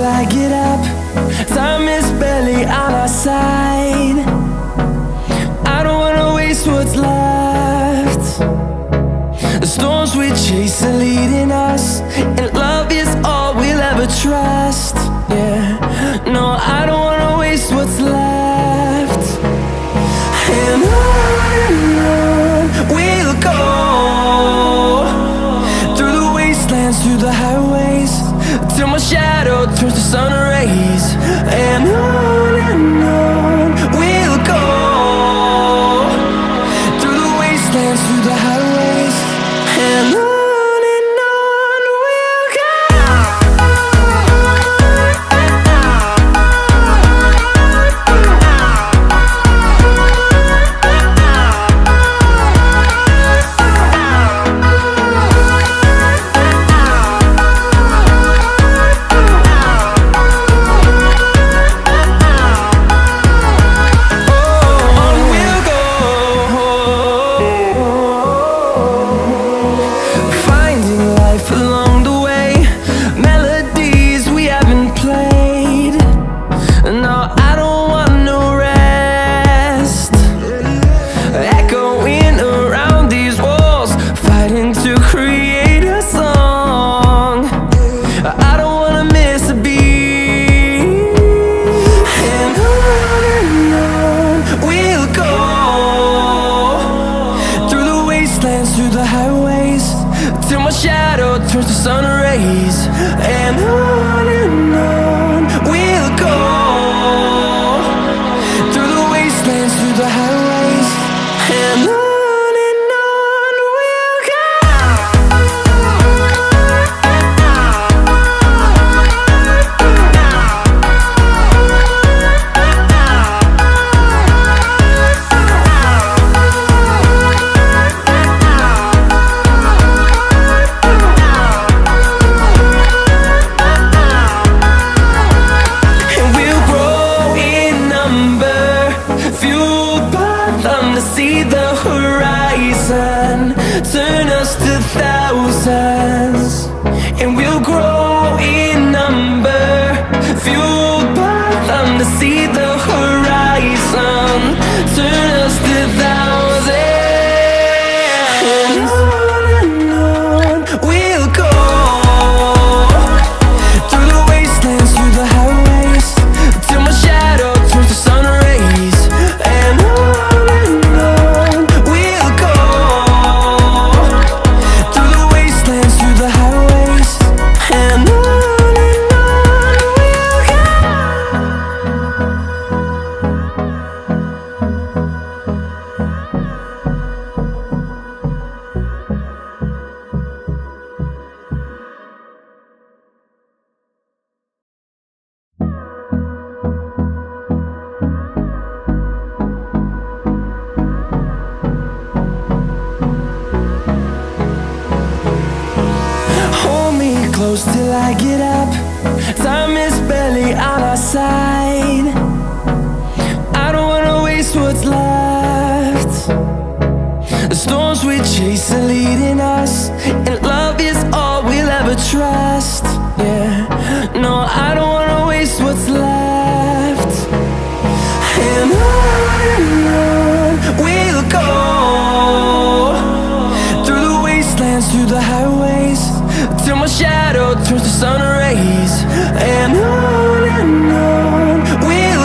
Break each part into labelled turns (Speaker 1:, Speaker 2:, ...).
Speaker 1: till I get up. Time is barely on our side. I don't wanna waste what's left. The storms we chase are leading us, and love is all we'll ever trust. Yeah, no, I don't wanna waste what's left. And on we'll go, through the wastelands, through the highways, till my shadow turns to sun rays. And on we'll go, through the wastelands, through the highways, and on. Through the highways, till my shadow turns to sun rays. And on we'll go, through the wastelands, through the highways, and on. See the horizon turn us to thousands, and we'll grow in number, fueled by them. To see the horizon turn us to thousands, and on we'll go, through the wastelands, through the highways, till my shadow turns to sun rays. And close till I get up. Time is barely on our side. I don't wanna waste what's left. The storms we chase are leading us, and love is all we'll ever trust. Yeah, no, I don't wanna waste what's left. And on we'll go, through the wastelands, through the highways, till my shadow turns to sun rays. And on we'll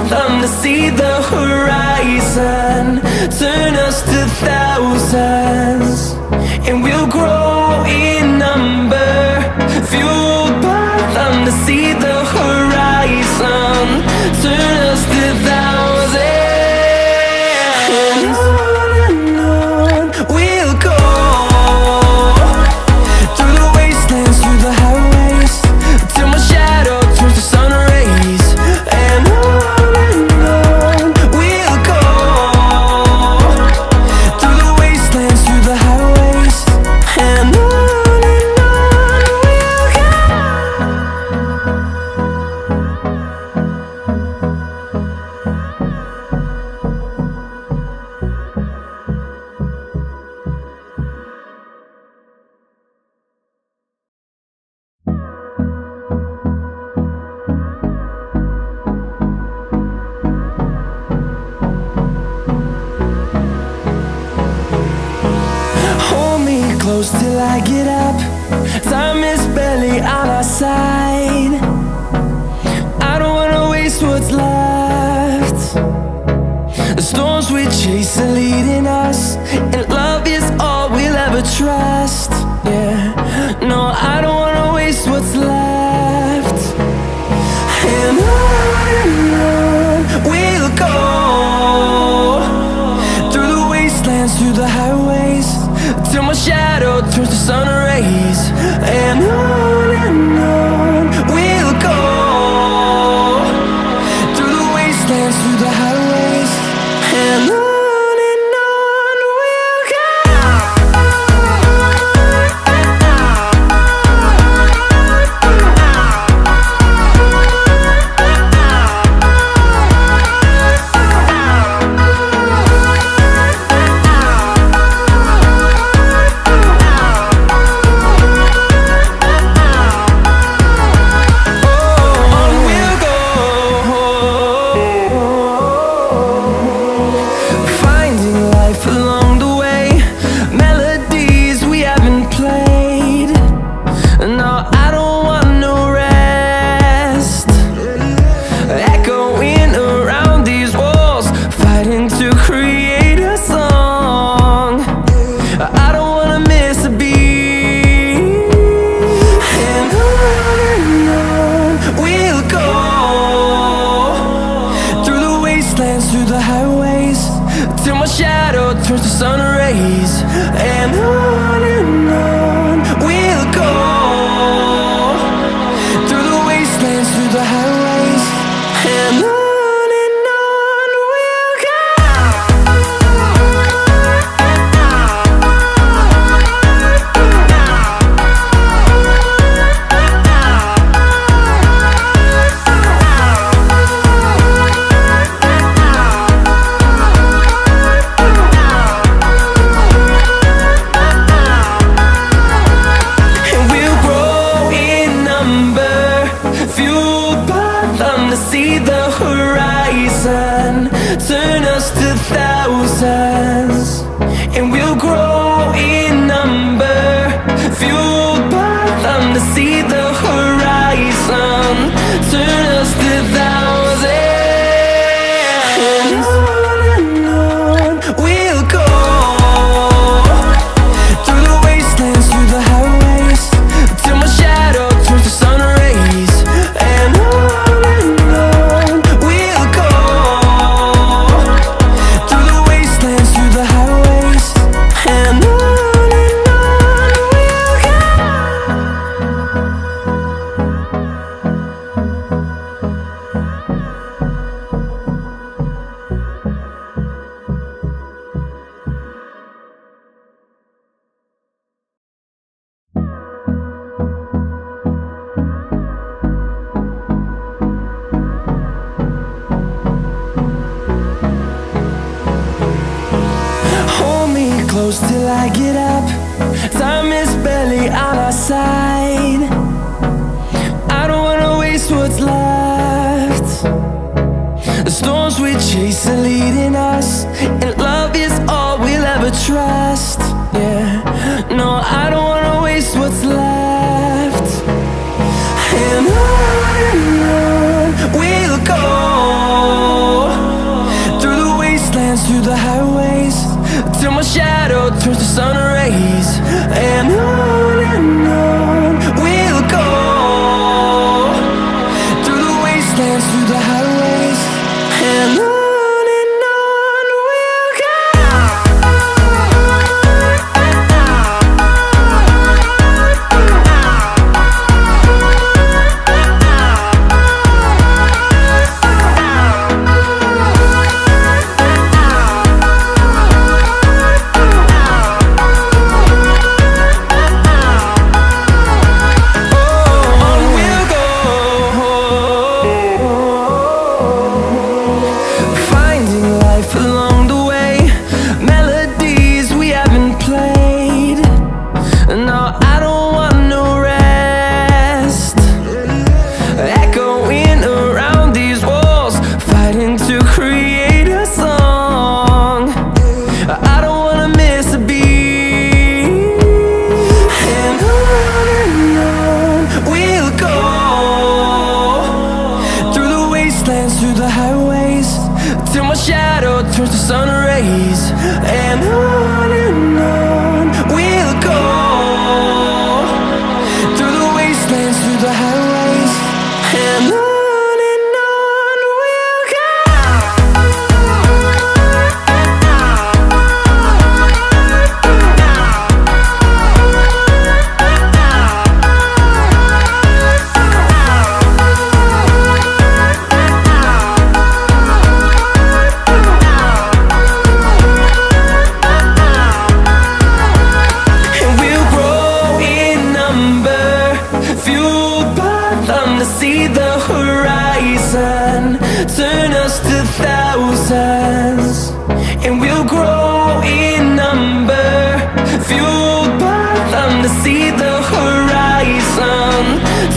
Speaker 1: them to see the horizon, turn us to thousands, and we'll grow in number, fueled by them to see the horizon, turn us to thousands, and on we'll go, through the wastelands, through the highways, till my shadow turns to sun rays, and on we'll go, through the wastelands, through the highways, and on we'll go. Hold me close till I get up. Time is barely on our side. I don't wanna waste what's left. The storms we chase are leading us, and love is all we'll ever trust. Yeah, no, I don't wanna waste what's left. And on we'll go, through the wastelands, through the highways, till my shadow turns to sun rays, and on we'll go, through the wastelands, through the highways, and on we'll go. Through the highways, till my shadow turns to sun rays, and on we'll go, through the wastelands, through the highways, and on we'll go. See the horizon, turn us to thousands, and we'll grow in number, fueled by them to see the horizon, turn us to thousands, and on we'll go, through the wastelands, through the highways, till my shadow turns to sun rays, and on we'll go, through the wastelands, through the highways, and on we'll go. Hold me close till I get up. Time is barely on our side. I don't wanna waste what's left. The storms we chase are leading us, and love is all we'll ever trust. Yeah, no, I don't wanna waste what's left. And on we'll go, through the highways, and on we'll go. Along the way, melodies we haven't played. No, I don't want no rest. Echoing around these walls, fighting to create a song. I don't wanna miss a beat. And on we'll go, through the wastelands, through the highways, till my shadow turns to sun rays. And on we'll go, through the wastelands, through the highways, and on we'll go. To see the horizon turn us to thousands, and we'll grow in number, fueled by them. To see the horizon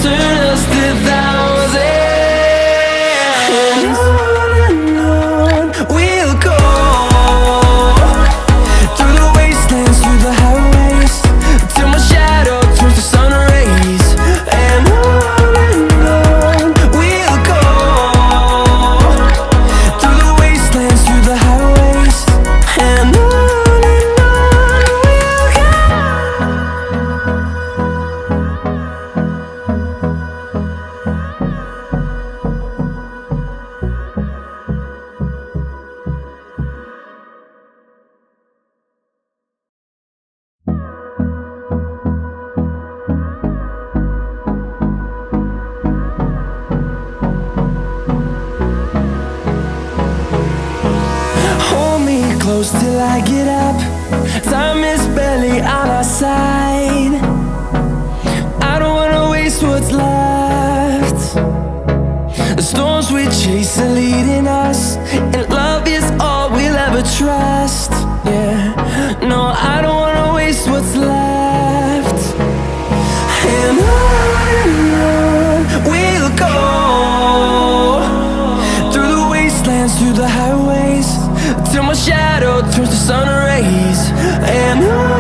Speaker 1: turn us to thousands, and on we'll go, through the wastelands, through the highways, till my shadow turns to sun rays. And close till I get up. Time is barely on our side. I don't wanna waste what's left. The storms we chase are leading us, and love is all we'll ever trust. Yeah, no, I don't wanna waste what's left. And on we'll go, through the wastelands, through the highways, till my shadow turns to sun rays. And on